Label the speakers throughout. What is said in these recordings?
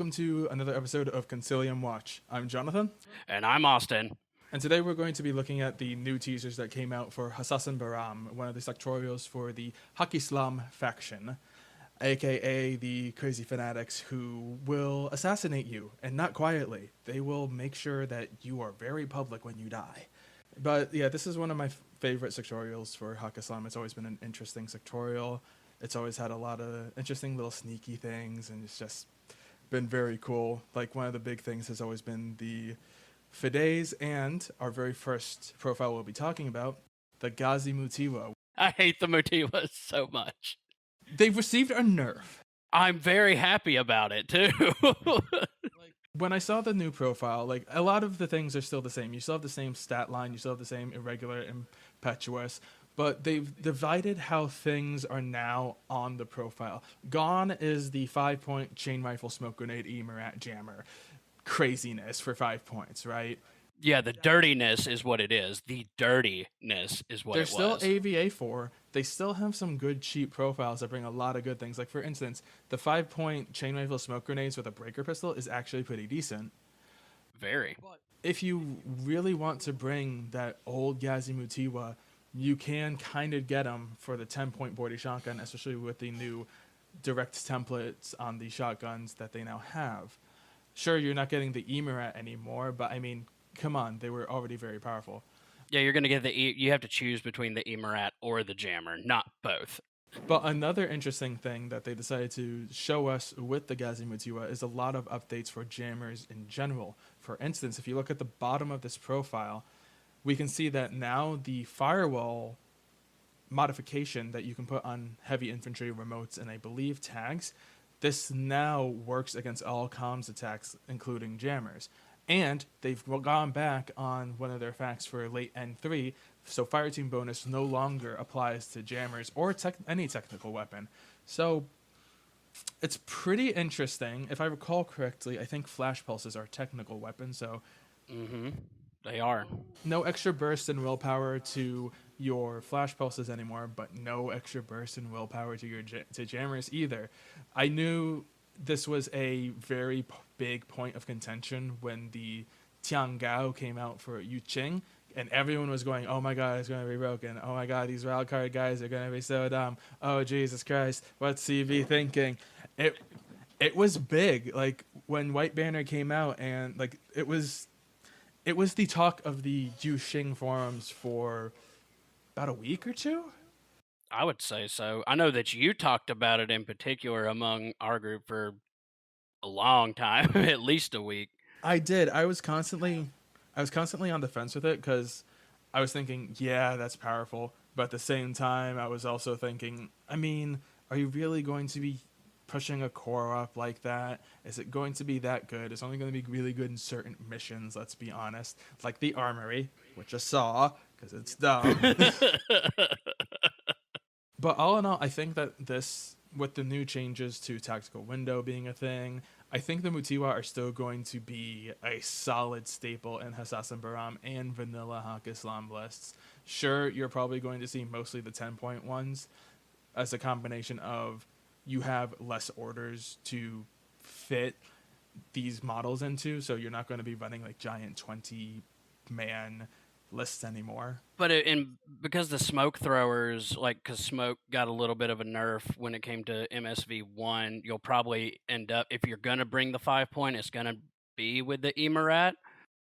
Speaker 1: welcome to another episode of Concilium Watch. I'm Jonathan.
Speaker 2: And I'm Austin.
Speaker 1: And today we're going to be looking at the new teasers that came out for Hassassin Bahram, one of the sectorials for the Hassassin faction, aka the crazy fanatics who will assassinate you, and not quietly. They will make sure that you are very public when you die. But yeah, this is one of my favorite sectorials for Hassassin. It's always been an interesting sectorial. It's always had a lot of interesting little sneaky things, and it's just been very cool. Like, one of the big things has always been the Fides, and our very first profile we'll be talking about, the Ghazi mutiwa.
Speaker 2: I hate the mutiwas so much.
Speaker 1: They've received a nerf.
Speaker 2: I'm very happy about it, too.
Speaker 1: When I saw the new profile, like, a lot of the things are still the same. You still have the same stat line, you still have the same irregular, impetuous, but they've divided how things are now on the profile. Gone is the 5-point chain rifle smoke grenade Emerat jammer craziness for 5 points, right?
Speaker 2: Yeah, the dirtiness is what it is. The dirtiness is what
Speaker 1: There's
Speaker 2: it was.
Speaker 1: still AVA4. They still have some good cheap profiles that bring a lot of good things. Like, for instance, the 5-point chain rifle smoke grenades with a breaker pistol is actually pretty decent.
Speaker 2: Very.
Speaker 1: If you really want to bring that old Ghazi mutiwa, you can kind of get them for the 10-point boardie shotgun, especially with the new direct templates on the shotguns that they now have. Sure, you're not getting the Emerat anymore, but I mean, come on, they were already very powerful.
Speaker 2: Yeah, you're going to get you have to choose between the Emerat or the jammer, not both.
Speaker 1: But another interesting thing that they decided to show us with the Ghazi mutiwa is a lot of updates for jammers in general. For instance, if you look at the bottom of this profile, we can see that now the firewall modification that you can put on heavy infantry remotes and I believe tags, this now works against all comms attacks, including jammers. And they've gone back on one of their facts for late N3, so fireteam bonus no longer applies to jammers or any technical weapon. So it's pretty interesting. If I recall correctly, I think flash pulses are technical weapons, so
Speaker 2: They are.
Speaker 1: no extra burst in willpower to your flash pulses anymore, but no extra burst in willpower to your to jammers either. I knew this was a very big point of contention when the Tiangao came out for Yu Qing, and everyone was going, oh my god, it's going to be broken. Oh my god, these wildcard guys are going to be so dumb. Oh, Jesus Christ, what's CV thinking? It was big. Like, when White Banner came out, and like it was the talk of the Yu Xing forums for about a week or two.
Speaker 2: I would say so. I know that you talked about it in particular among our group for a long time, at least a week.
Speaker 1: I did. I was constantly on the fence with it because I was thinking, yeah, that's powerful. But at the same time, I was also thinking, I mean, are you really going to be pushing a core up like that? Is it going to be that good? It's only going to be really good in certain missions, let's be honest. Like the Armory, which I saw, because it's dumb. But all in all, I think that this, with the new changes to tactical window being a thing, I think the mutiwa are still going to be a solid staple in Hassassin Bahram and vanilla Hassassin lists. Sure, you're probably going to see mostly the 10-point ones as a combination of you have less orders to fit these models into, so you're not going to be running like giant 20-man lists anymore.
Speaker 2: But because the smoke throwers, because smoke got a little bit of a nerf when it came to MSV1, you'll probably end up, if you're going to bring the 5-point, it's going to be with the Emerat.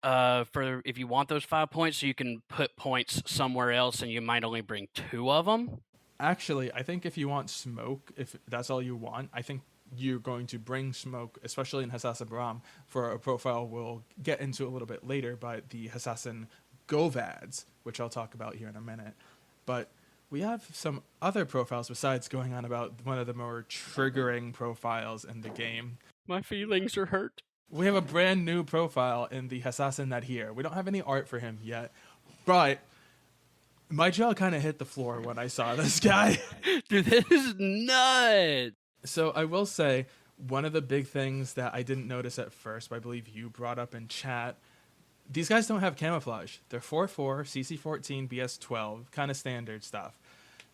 Speaker 2: For if you want those 5 points, so you can put points somewhere else, and you might only bring 2 of them.
Speaker 1: Actually, I think if you want smoke, if that's all you want, I think you're going to bring smoke, especially in Hassassin Bahram, for a profile we'll get into a little bit later, but the Hassassin Govads, which I'll talk about here in a minute. But we have some other profiles besides going on about one of the more triggering profiles in the game.
Speaker 2: My feelings are hurt.
Speaker 1: We have a brand new profile in the Hassassin Nadhir. We don't have any art for him yet, but my jaw kind of hit the floor when I saw this guy.
Speaker 2: Dude, this is nuts.
Speaker 1: So I will say, one of the big things that I didn't notice at first, but I believe you brought up in chat, these guys don't have camouflage. They're 4-4, CC14, BS12, kind of standard stuff.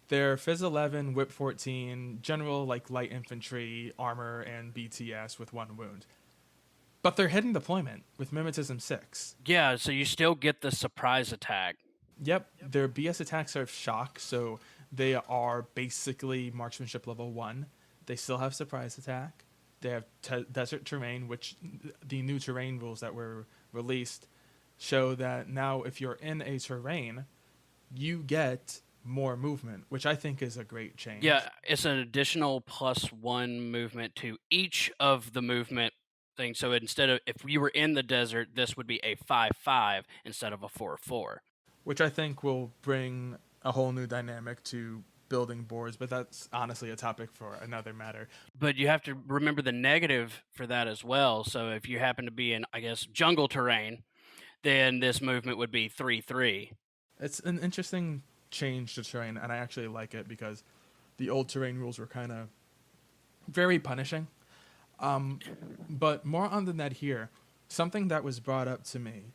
Speaker 1: They're Phys 11, Whip 14, general like light infantry, armor, and BTS with 1 wound. But they're hidden deployment with Mimetism 6.
Speaker 2: Yeah, so you still get the surprise attack.
Speaker 1: Yep, their BS attacks are shock, so they are basically marksmanship level 1. They still have surprise attack. They have desert terrain, which the new terrain rules that were released show that now if you're in a terrain, you get more movement, which I think is a great change.
Speaker 2: Yeah, it's an additional +1 movement to each of the movement things. So instead of, if you were in the desert, this would be a 5/5 instead of a 4/4.
Speaker 1: Which I think will bring a whole new dynamic to building boards, but that's honestly a topic for another matter.
Speaker 2: But you have to remember the negative for that as well. So if you happen to be in, I guess, jungle terrain, then this movement would be 3/3.
Speaker 1: It's an interesting change to terrain, and I actually like it because the old terrain rules were kind of very punishing. But more on the net here, something that was brought up to me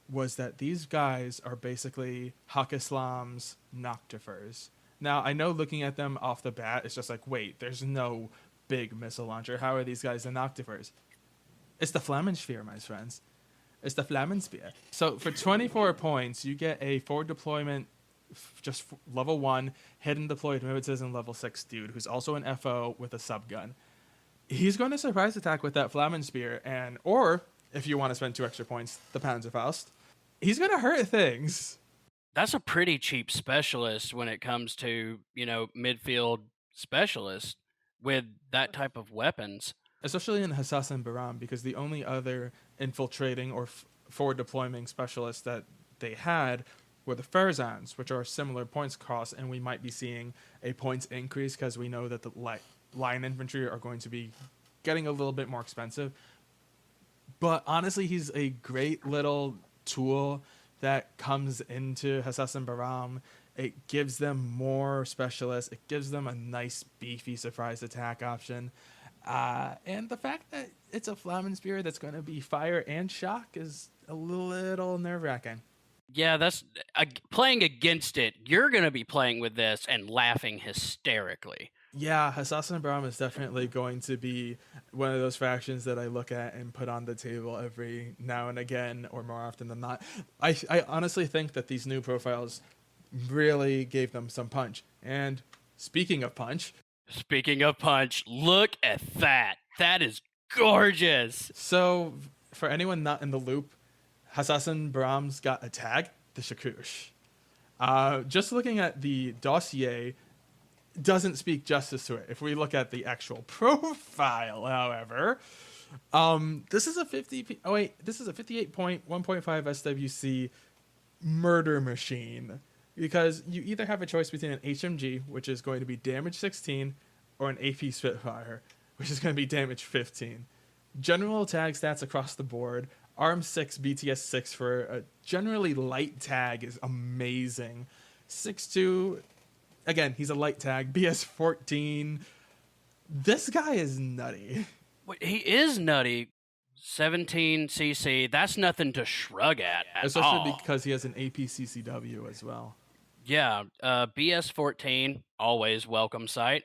Speaker 1: was that these guys are basically Hassassin's Noctifers. Now, I know looking at them off the bat, it's just like, wait, there's no big missile launcher. How are these guys the Noctifers? It's the Flammensphere, my friends. It's the Flammensphere. So for 24 points, you get a forward deployment, just level 1, hidden deployed mimetism level 6 dude, who's also an FO with a subgun. He's going to surprise attack with that Flammensphere, and or if you want to spend 2 extra points, the Panzerfaust. He's going to hurt things.
Speaker 2: That's a pretty cheap specialist when it comes to, midfield specialist with that type of weapons.
Speaker 1: Especially in Hassassin Bahram, because the only other infiltrating or forward deploying specialists that they had were the Farzans, which are similar points cost, and we might be seeing a points increase because we know that the line infantry are going to be getting a little bit more expensive. But honestly, he's a great little tool that comes into Hassassin Bahram. It gives them more specialists. It gives them a nice, beefy surprise attack option. And the fact that it's a Flammensphere that's going to be fire and shock is a little nerve-wracking.
Speaker 2: Yeah, that's playing against it. You're going to be playing with this and laughing hysterically.
Speaker 1: Yeah, Hassassin Bahram is definitely going to be one of those factions that I look at and put on the table every now and again, or more often than not. I honestly think that these new profiles really gave them some punch. And speaking of punch,
Speaker 2: look at that. That is gorgeous.
Speaker 1: So for anyone not in the loop, Hassassin Bahram's got a tag, the Shakush. Just looking at the dossier doesn't speak justice to it. If we look at the actual profile, however, this is a 58.1.5 SWC murder machine, because you either have a choice between an HMG, which is going to be damage 16, or an AP Spitfire, which is going to be damage 15. General tag stats across the board. ARM 6, BTS 6 for a generally light tag is amazing. 6'2", again, he's a light tag. BS 14. This guy is nutty.
Speaker 2: He is nutty. 17 CC. That's nothing to shrug at
Speaker 1: Especially because he has an AP CCW as well.
Speaker 2: Yeah. BS 14, always welcome sight.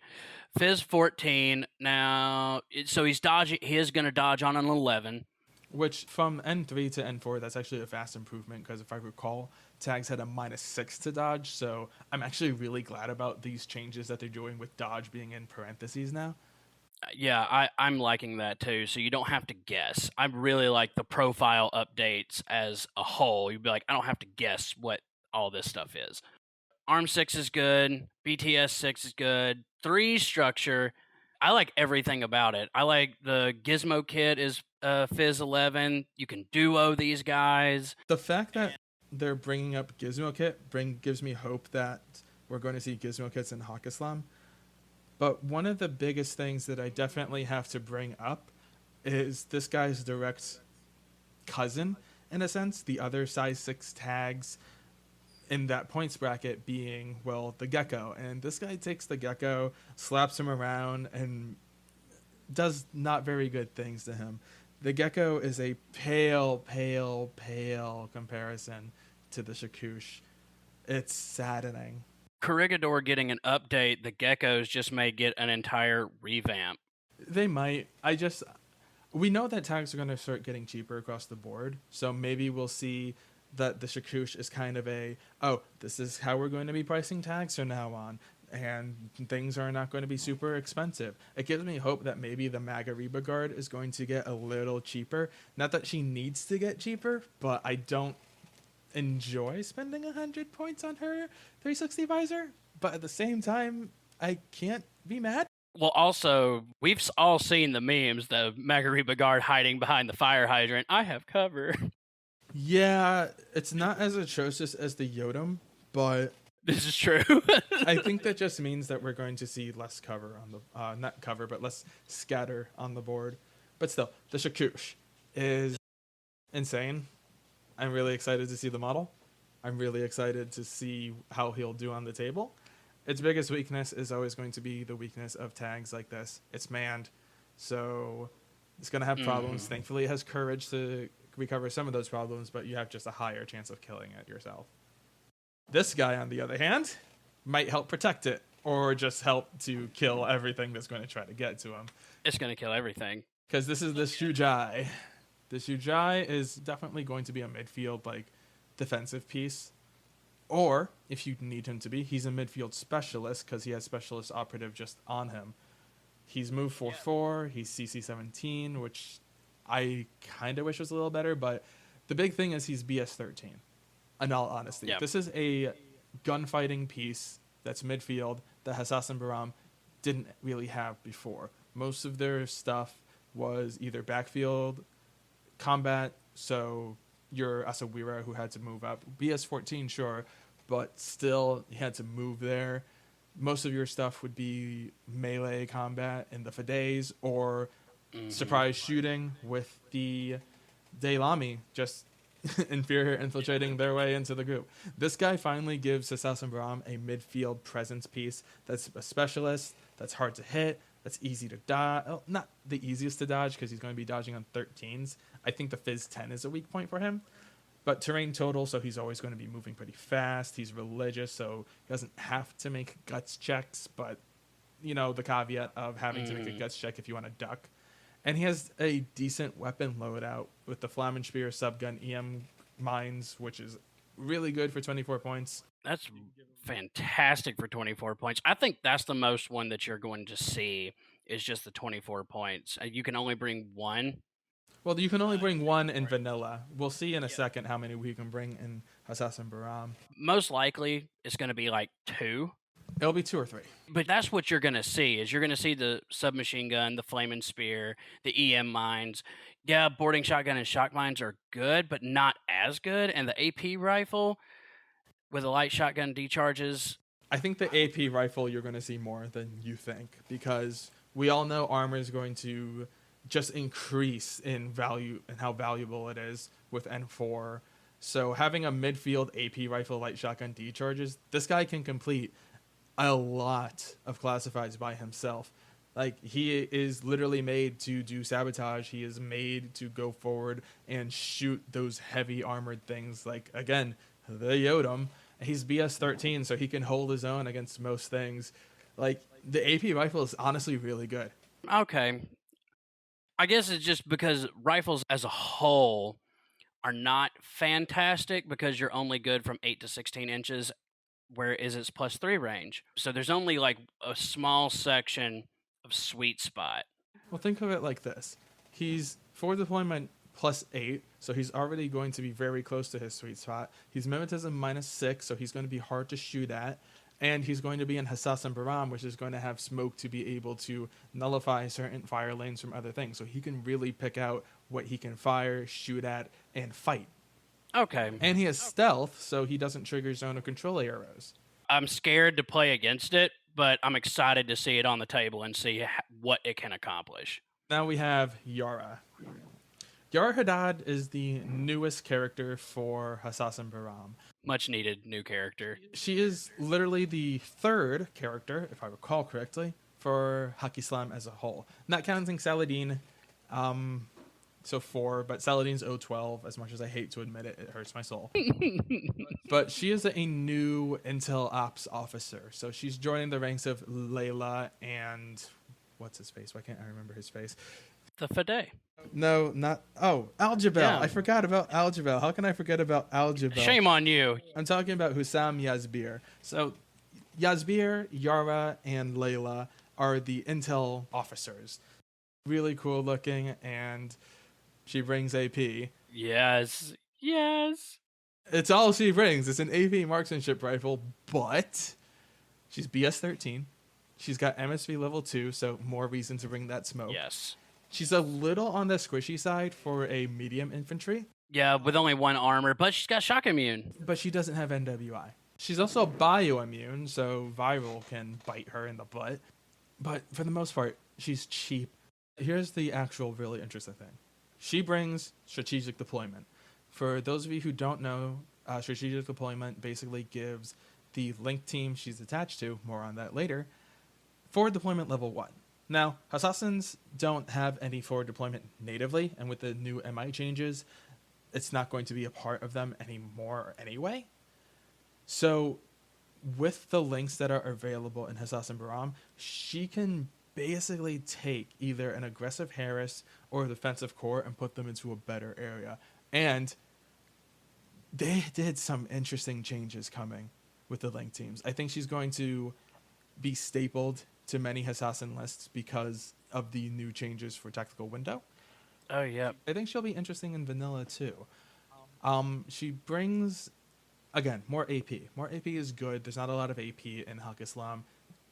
Speaker 2: Fizz 14. Now, so he's dodging. He is going to dodge on an 11.
Speaker 1: Which from N3 to N4, that's actually a fast improvement, because if I recall, tags had a -6 to dodge. So I'm actually really glad about these changes that they're doing with dodge being in parentheses now.
Speaker 2: Yeah, I'm liking that too. So you don't have to guess. I really like the profile updates as a whole. You'd be like, I don't have to guess what all this stuff is. ARM 6 is good. BTS 6 is good. 3 structure. I like everything about it. I like the Gizmo kit is Fizz 11. You can duo these guys.
Speaker 1: The fact that they're bringing up Gizmo kit gives me hope that we're going to see Gizmo kits in Hakkislam. But one of the biggest things that I definitely have to bring up is this guy's direct cousin, in a sense, the other size 6 tags in that points bracket being, well, the Gecko. And this guy takes the Gecko, slaps him around, and does not very good things to him. The Gecko is a pale comparison to the Shakush. It's saddening.
Speaker 2: Corregidor getting an update, the Geckos just may get an entire revamp.
Speaker 1: They might. We know that tags are going to start getting cheaper across the board, so maybe we'll see that the Shakush is kind of this is how we're going to be pricing tags from now on, and things are not going to be super expensive. It gives me hope that maybe the Magariba guard is going to get a little cheaper. Not that she needs to get cheaper, but I don't enjoy spending 100 points on her 360 visor, but at the same time, I can't be mad.
Speaker 2: Well, also, we've all seen the memes, the Magariba guard hiding behind the fire hydrant. I have cover.
Speaker 1: Yeah, it's not as atrocious as the Yodam, but
Speaker 2: This is true.
Speaker 1: I think that just means that we're going to see less cover on the not cover, but less scatter on the board. But still, the Shakush is insane. I'm really excited to see the model. I'm really excited to see how he'll do on the table. Its biggest weakness is always going to be the weakness of tags like this. It's manned, so it's going to have problems. Thankfully, it has courage to recover some of those problems, but you have just a higher chance of killing it yourself. This guy, on the other hand, might help protect it, or just help to kill everything that's going to try to get to him.
Speaker 2: It's going to kill everything.
Speaker 1: Because this is the Shujai. The Shujai is definitely going to be a midfield, defensive piece. Or, if you need him to be, he's a midfield specialist, because he has specialist operative just on him. He's move 4/4, he's CC 17, which I kind of wish was a little better, but the big thing is he's BS 13. In all honesty, This is a gunfighting piece that's midfield that Hassassin Bahram didn't really have before. Most of their stuff was either backfield combat, so your Asawira who had to move up. BS 14, sure, but still he had to move there. Most of your stuff would be melee combat in the Fadays or surprise shooting with the Daylami, just inferior infiltrating their way into the group. This guy finally gives Hassassin Bahram a midfield presence piece that's a specialist, that's hard to hit, that's easy to dodge. Oh, not the easiest to dodge because he's going to be dodging on 13s. I think the Fizz 10 is a weak point for him. But terrain total, so he's always going to be moving pretty fast. He's religious, so he doesn't have to make guts checks, but, the caveat of having to make a guts check if you want to duck. And he has a decent weapon loadout with the Flammenspear subgun EM mines, which is really good for 24 points.
Speaker 2: That's fantastic for 24 points. I think that's the most one that you're going to see is just the 24 points. You can only bring one.
Speaker 1: Well, you can only bring one in vanilla. We'll see in a second how many we can bring in Hassassin Bahram.
Speaker 2: Most likely, it's going to be like 2.
Speaker 1: It'll be 2 or 3.
Speaker 2: But that's what you're going to see, is you're going to see the submachine gun, the flaming spear, the EM mines. Yeah, boarding shotgun and shock mines are good, but not as good. And the AP rifle with the light shotgun decharges.
Speaker 1: I think the AP rifle you're going to see more than you think, because we all know armor is going to just increase in value and how valuable it is with N4. So having a midfield AP rifle light shotgun decharges, this guy can complete a lot of classifieds by himself. He is literally made to do sabotage. He is made to go forward and shoot those heavy armored things. Again, the Yodam. He's BS 13, so he can hold his own against most things. The AP rifle is honestly really good.
Speaker 2: Okay. I guess it's just because rifles as a whole are not fantastic because you're only good from 8 to 16 inches, whereas it's +3 range. So there's only a small section of sweet spot.
Speaker 1: Well, think of it like this. He's forward deployment +8, so he's already going to be very close to his sweet spot. He's mimetism -6, so he's going to be hard to shoot at. And he's going to be in Hassassin Bahram, which is going to have smoke to be able to nullify certain fire lanes from other things. So he can really pick out what he can fire, shoot at, and fight.
Speaker 2: Okay.
Speaker 1: And he has stealth, so he doesn't trigger zone of control arrows.
Speaker 2: I'm scared to play against it, but I'm excited to see it on the table and see what it can accomplish.
Speaker 1: Now we have Yara. Yara Haddad is the newest character for Hassassin Bahram.
Speaker 2: Much needed new character.
Speaker 1: She is literally the 3rd character, if I recall correctly, for Haqqislam as a whole. Not counting Saladin, so 4, but Saladin's 012, as much as I hate to admit it, it hurts my soul. But she is a new Intel Ops officer, so she's joining the ranks of Layla and... what's his face? Why can't I remember his face?
Speaker 2: The Fade.
Speaker 1: No, not. Oh, Aljabel.
Speaker 2: Yeah.
Speaker 1: I forgot about Aljabel. How can I forget about Aljabel?
Speaker 2: Shame on you.
Speaker 1: I'm talking about Hussam Yazbir. So, Yazbir, Yara, and Layla are the intel officers. Really cool looking, and she brings AP.
Speaker 2: Yes. Yes.
Speaker 1: It's all she brings. It's an AP marksmanship rifle, but she's BS 13. She's got MSV level 2, so more reason to bring that smoke.
Speaker 2: Yes.
Speaker 1: She's a little on the squishy side for a medium infantry.
Speaker 2: Yeah, with only 1 armor, but she's got shock immune.
Speaker 1: But she doesn't have NWI. She's also bioimmune, so viral can bite her in the butt. But for the most part, she's cheap. Here's the actual really interesting thing. She brings strategic deployment. For those of you who don't know, strategic deployment basically gives the link team she's attached to, more on that later, forward deployment level 1. Now, Hassassins don't have any forward deployment natively, and with the new MI changes, it's not going to be a part of them anymore anyway. So, with the links that are available in Hassassin Bahram, she can basically take either an aggressive Harris or a defensive core and put them into a better area. And they did some interesting changes coming with the link teams. I think she's going to be stapled to many Hassassin lists because of the new changes for tactical window.
Speaker 2: Oh, yeah.
Speaker 1: I think she'll be interesting in vanilla too. She brings, again, more AP. More AP is good. There's not a lot of AP in Haq Islam.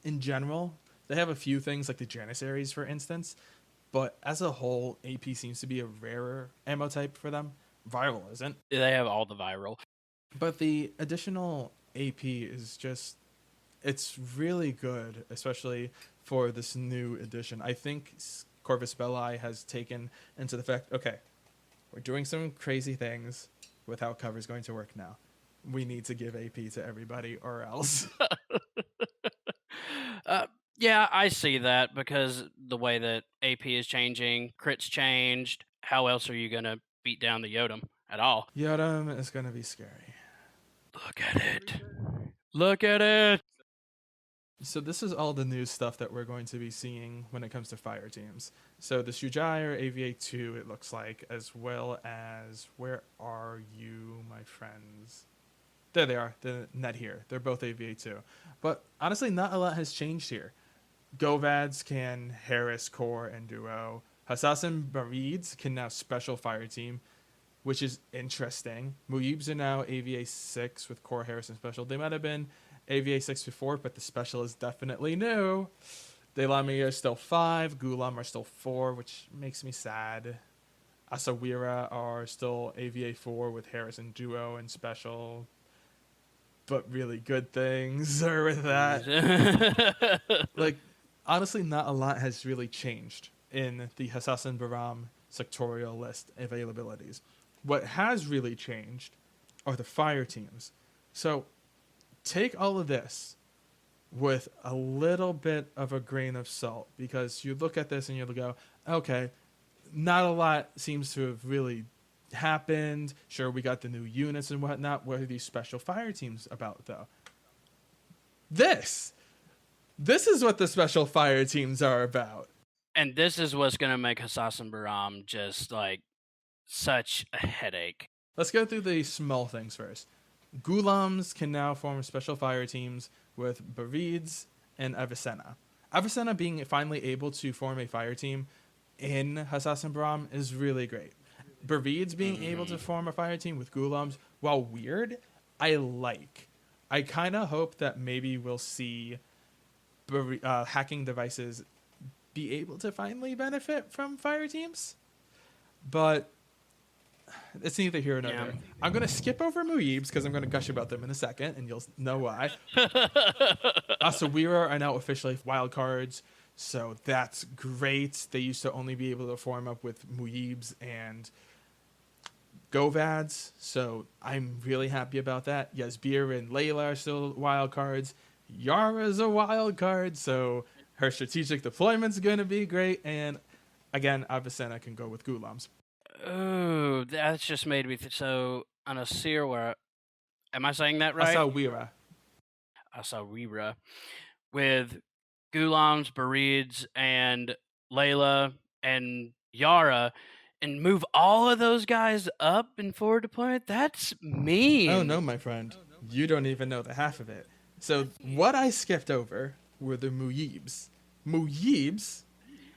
Speaker 1: In general, they have a few things like the Janissaries, for instance, but as a whole, AP seems to be a rarer ammo type for them. Viral isn't.
Speaker 2: They have all the viral.
Speaker 1: But the additional AP is just, it's really good, especially for this new edition. I think Corvus Belli has taken into the fact, okay, we're doing some crazy things with how cover's going to work now. We need to give AP to everybody or else.
Speaker 2: Yeah, I see that because the way that AP is changing, crits changed. How else are you going to beat down the Yodam at all?
Speaker 1: Yodam is going to be scary.
Speaker 2: Look at it. Look at it.
Speaker 1: So this is all the new stuff that we're going to be seeing when it comes to fire teams. So the Shujai AVA2, it looks like, as well as, where are you, my friends? There they are, the net here. They're both AVA2. But honestly, not a lot has changed here. Govads can Harris, Core, and Duo. Hassassin Barids can now special fire team, which is interesting. Muibs are now AVA6 with Core, Harris, and special. They might have been AVA6 before, but the special is definitely new. Delami are still 5, Gulam are still 4, which makes me sad. Asawira are still AVA4 with Harris and Duo and special. But really good things are with that. Like, honestly, not a lot has really changed in the Hassassin Bahram sectorial list availabilities. What has really changed are the fire teams. So, take all of this with a little bit of a grain of salt, because you look at this and you'll go, okay, not a lot seems to have really happened. Sure, we got the new units and whatnot. What are these special fire teams about, though? This is what the special fire teams are about.
Speaker 2: And this is what's going to make Hassassin Bahram just like such a headache.
Speaker 1: Let's go through the small things first. Gulams can now form special fire teams with Barids and Avicenna. Avicenna being finally able to form a fire team in Hassassin Bahram is really great. Barids being able to form a fire team with Gulams, while weird, I like. I kind of hope that maybe we'll see hacking devices be able to finally benefit from fire teams. But it's neither here nor there. I'm going to skip over Muibs because I'm going to gush about them in a second, and you'll know why. Asawira are now officially wild cards, so that's great. They used to only be able to form up with Muibs and Govads, so I'm really happy about that. Yazbir and Layla are still wild cards. Yara's a wild card, so her strategic deployment's going to be great. And again, Avicenna can go with Gulams.
Speaker 2: Oh, that's just made me so Anasirwa. Am I saying that right? Asawira. With Gulams, Barids, and Layla, and Yara and move all of those guys up and forward deployment? That's
Speaker 1: Oh
Speaker 2: mean.
Speaker 1: no, my friend. You don't even know the half of it. So what I skipped over were the Muyibs. Muyibs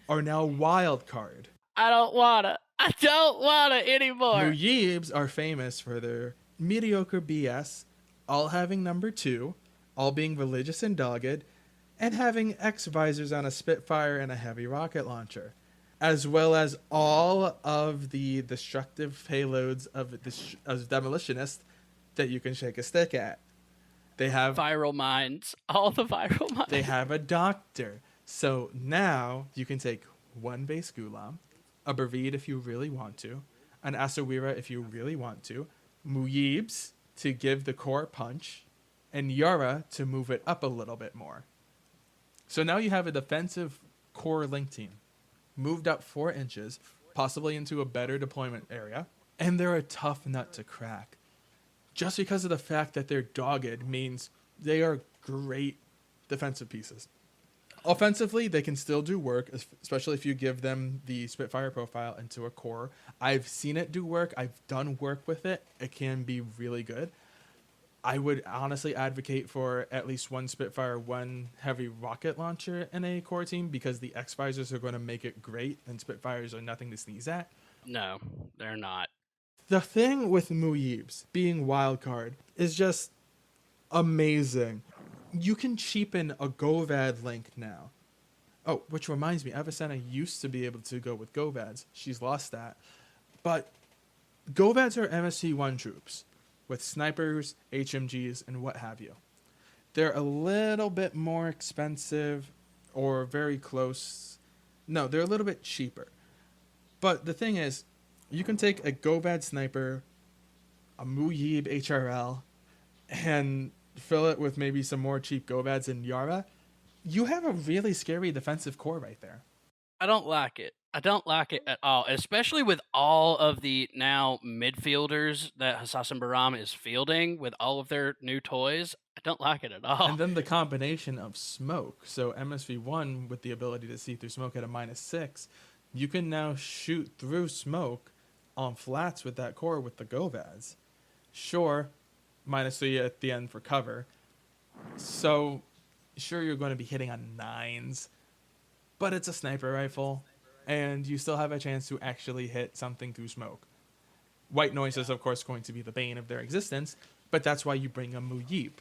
Speaker 1: are now wild card.
Speaker 2: I don't wanna. I don't wanna anymore.
Speaker 1: Mujibs are famous for their mediocre BS, all having number 2, all being religious and dogged, and having X visors on a Spitfire and a heavy rocket launcher, as well as all of the destructive payloads of demolitionists that you can shake a stick at. They have
Speaker 2: Viral minds. All the viral minds.
Speaker 1: they have a doctor. So now you can take one base Gulam, a Bravid if you really want to, an Asawira if you really want to, Muyibs to give the core punch, and Yara to move it up a little bit more. So now you have a defensive core link team, moved up 4 inches, possibly into a better deployment area, and they're a tough nut to crack. Just because of the fact that they're dogged means they are great defensive pieces. Offensively, they can still do work, especially if you give them the Spitfire profile into a core. I've seen it do work. I've done work with it. It can be really good. I would honestly advocate for at least one Spitfire, one heavy rocket launcher in a core team because the X-Visors are going to make it great and Spitfires are nothing to sneeze at.
Speaker 2: No, they're not.
Speaker 1: The thing with Muyibs being wildcard is just amazing. You can cheapen a Govad link now. Oh, which reminds me, Avicenna used to be able to go with Govads. She's lost that. But Govads are MSC1 troops with snipers, HMGs, and what have you. They're a little bit more expensive or very close. No, they're a little bit cheaper. But the thing is, you can take a Govad sniper, a Muyib HRL, and fill it with maybe some more cheap Govads and Yara. You have a really scary defensive core right there.
Speaker 2: I don't like it. I don't like it at all, especially with all of the now midfielders that Hassassin Bahram is fielding with all of their new toys. I don't like it at all.
Speaker 1: And then the combination of smoke. So MSV1 with the ability to see through smoke at a -6, you can now shoot through smoke on flats with that core with the Govads. Sure, -3 at the end for cover. So sure you're going to be hitting on 9s, but it's a sniper rifle, and you still have a chance to actually hit something through smoke. White noise is, of course, going to be the bane of their existence, but that's why you bring a Muyib,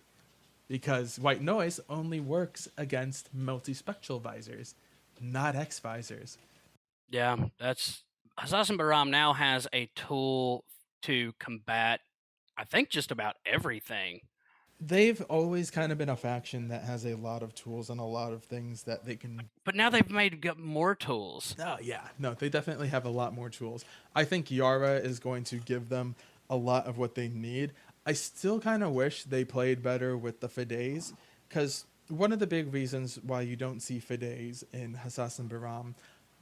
Speaker 1: because white noise only works against multispectral visors, not X visors.
Speaker 2: Yeah, that's Hassassin Bahram now has a tool to combat, I think, just about everything.
Speaker 1: They've always kind of been a faction that has a lot of tools and a lot of things that they can.
Speaker 2: But now they've made more tools.
Speaker 1: Oh, yeah. No, they definitely have a lot more tools. I think Yara is going to give them a lot of what they need. I still kind of wish they played better with the Fides, because one of the big reasons why you don't see Fides in Hassassin Bahram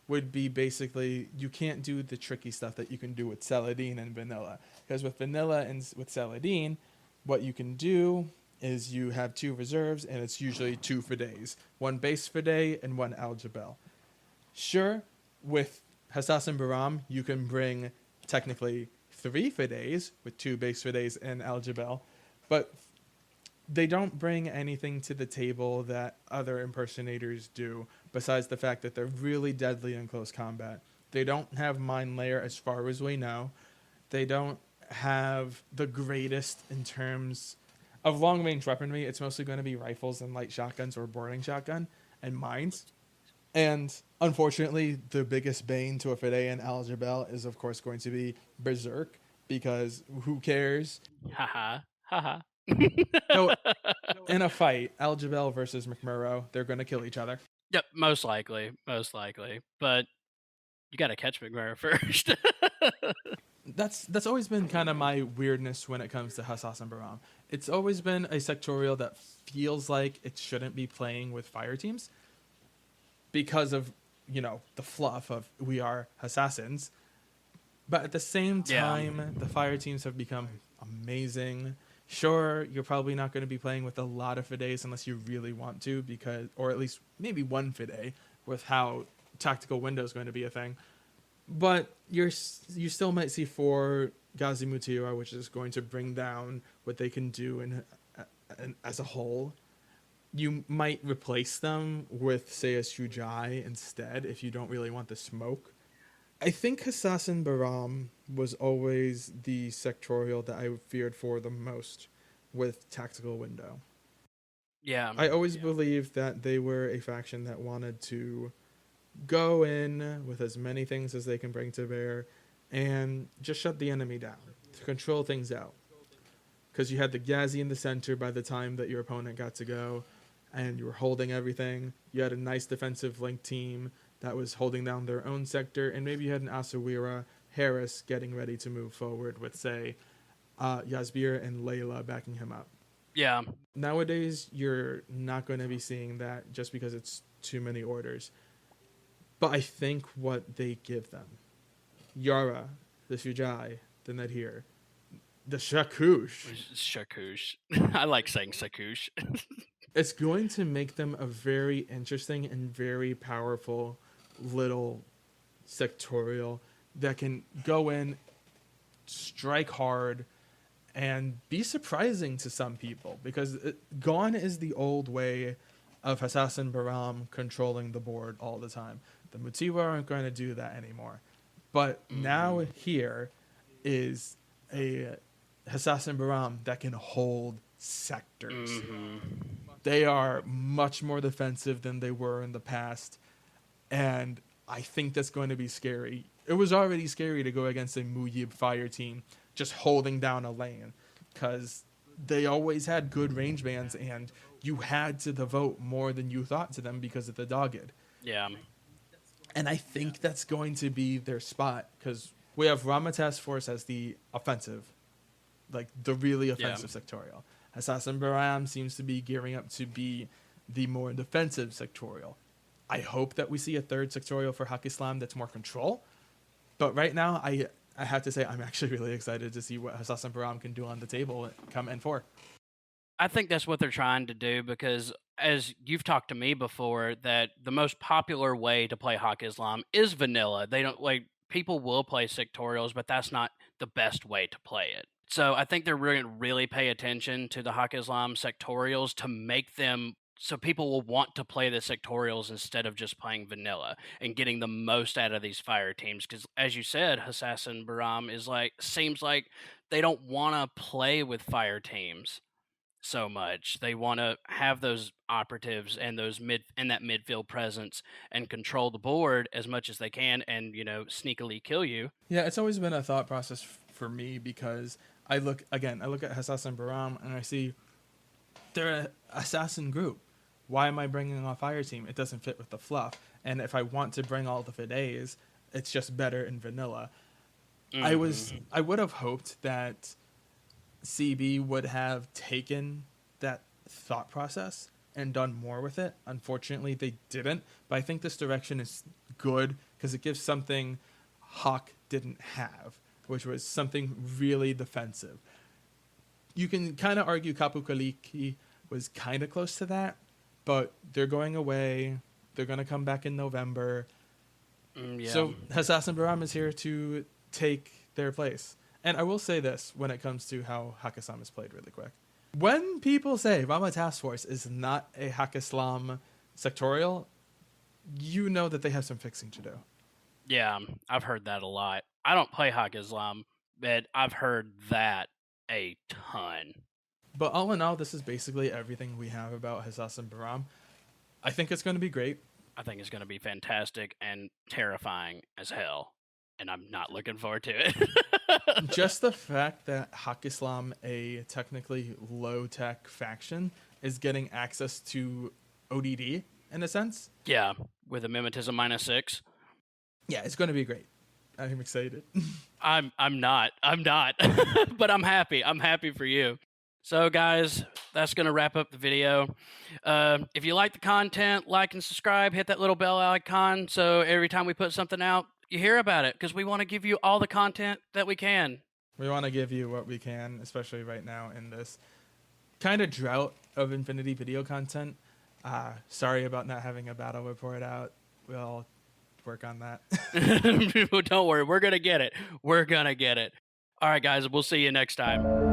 Speaker 1: would be basically you can't do the tricky stuff that you can do with Saladin and Vanilla. Because with Vanilla and with Saladin, what you can do is you have 2 reserves, and it's usually 2 Fides. 1 base Fide and 1 Al-Jabal. Sure, with Hassassin Bahram, you can bring technically 3 Fides with 2 base Fides and Al-Jabal, but they don't bring anything to the table that other impersonators do, besides the fact that they're really deadly in close combat. They don't have Mine Layer as far as we know. They don't have the greatest in terms of long-range weaponry. It's mostly going to be rifles and light shotguns or boarding shotgun and mines. And unfortunately, the biggest bane to a Fide and Al-Jabal is, of course, going to be Berserk, because who cares?
Speaker 2: Haha. Haha.
Speaker 1: So, in a fight, Al-Jabal versus McMurrow, they're going to kill each other.
Speaker 2: Yep, most likely. But you got to catch McMurrow first.
Speaker 1: That's always been kind of my weirdness when it comes to Hassassin Bahram. It's always been a sectorial that feels like it shouldn't be playing with fire teams because of, the fluff of we are Hassassins. But at the same time, the fire teams have become amazing. Sure, you're probably not going to be playing with a lot of Fides unless you really want to, or at least maybe 1 Fide with how tactical window is going to be a thing. But you still might see 4 Ghazi mutiwa, which is going to bring down what they can do in as a whole. You might replace them with, say, a Shujai instead if you don't really want the smoke. I think Hassassin Bahram was always the sectorial that I feared for the most with Tactical Window.
Speaker 2: Yeah.
Speaker 1: I always believed that they were a faction that wanted to go in with as many things as they can bring to bear and just shut the enemy down, to control things out. Because you had the Ghazi in the center by the time that your opponent got to go, and you were holding everything. You had a nice defensive link team that was holding down their own sector, and maybe you had an Asawira Harris getting ready to move forward with, say, Yazbir and Layla backing him up.
Speaker 2: Yeah.
Speaker 1: Nowadays, you're not going to be seeing that just because it's too many orders. But I think what they give them, Yara, the Shujai, the Nadir, the Shakush,
Speaker 2: Shakush. I like saying Shakush.
Speaker 1: it's going to make them a very interesting and very powerful little sectorial that can go in, strike hard, and be surprising to some people, because gone is the old way of Hassassin Bahram controlling the board all the time. The Mutiwa aren't going to do that anymore. But now here is a Hassassin Bahram that can hold sectors. They are much more defensive than they were in the past, and I think that's going to be scary. It was already scary to go against a Muyib fire team just holding down a lane, because they always had good range bands, and you had to devote more than you thought to them because of the dogged.
Speaker 2: Yeah.
Speaker 1: And I think that's going to be their spot, because we have Rama Task Force as the offensive, like the really offensive sectorial. Hassassin Bahram seems to be gearing up to be the more defensive sectorial. I hope that we see a third sectorial for Haq Islam that's more control. But right now, I have to say I'm actually really excited to see what Hassassin Bahram can do on the table come N4.
Speaker 2: I think that's what they're trying to do, because as you've talked to me before, that the most popular way to play Haq Islam is vanilla. They don't like, people will play sectorials, but that's not the best way to play it. So I think they're going to really pay attention to the Haq Islam sectorials to make them so people will want to play the sectorials instead of just playing vanilla and getting the most out of these fire teams. Because as you said, Hassassin Bahram is like, seems like they don't want to play with fire teams so much. They want to have those operatives and those that midfield presence and control the board as much as they can, and sneakily kill you.
Speaker 1: Yeah, it's always been a thought process for me, because I look at Hassassin Bahram and I see they're an assassin group. Why am I bringing a fire team? It doesn't fit with the fluff. And if I want to bring all the Fidays, it's just better in vanilla. I would have hoped that CB would have taken that thought process and done more with it. Unfortunately, they didn't. But I think this direction is good, because it gives something Hawk didn't have, which was something really defensive. You can kind of argue Kapu Kaliki was kind of close to that, but they're going away. They're going to come back in November. So Hassassin Bahram is here to take their place. And I will say this when it comes to how Haq Islam is played really quick. When people say Rama Task Force is not a Haq Islam sectorial, you know that they have some fixing to do.
Speaker 2: Yeah, I've heard that a lot. I don't play Haq Islam, but I've heard that a ton.
Speaker 1: But all in all, this is basically everything we have about Hassassin Bahram. I think it's going to be great.
Speaker 2: I think it's going to be fantastic and terrifying as hell. And I'm not looking forward to it.
Speaker 1: Just the fact that Haq Islam, a technically low-tech faction, is getting access to ODD, in a sense.
Speaker 2: Yeah, with a mimetism -6.
Speaker 1: Yeah, it's going to be great. I'm excited.
Speaker 2: I'm not. But I'm happy. I'm happy for you. So, guys, that's going to wrap up the video. If you like the content, like and subscribe. Hit that little bell icon so every time we put something out, you hear about it, because we want to give you all the content that we can.
Speaker 1: We want to give you what we can, especially right now in this kind of drought of Infinity video content. Sorry about not having a battle report out. We'll work on that.
Speaker 2: Don't worry, we're gonna get it. We're gonna get it. All right, guys, we'll see you next time.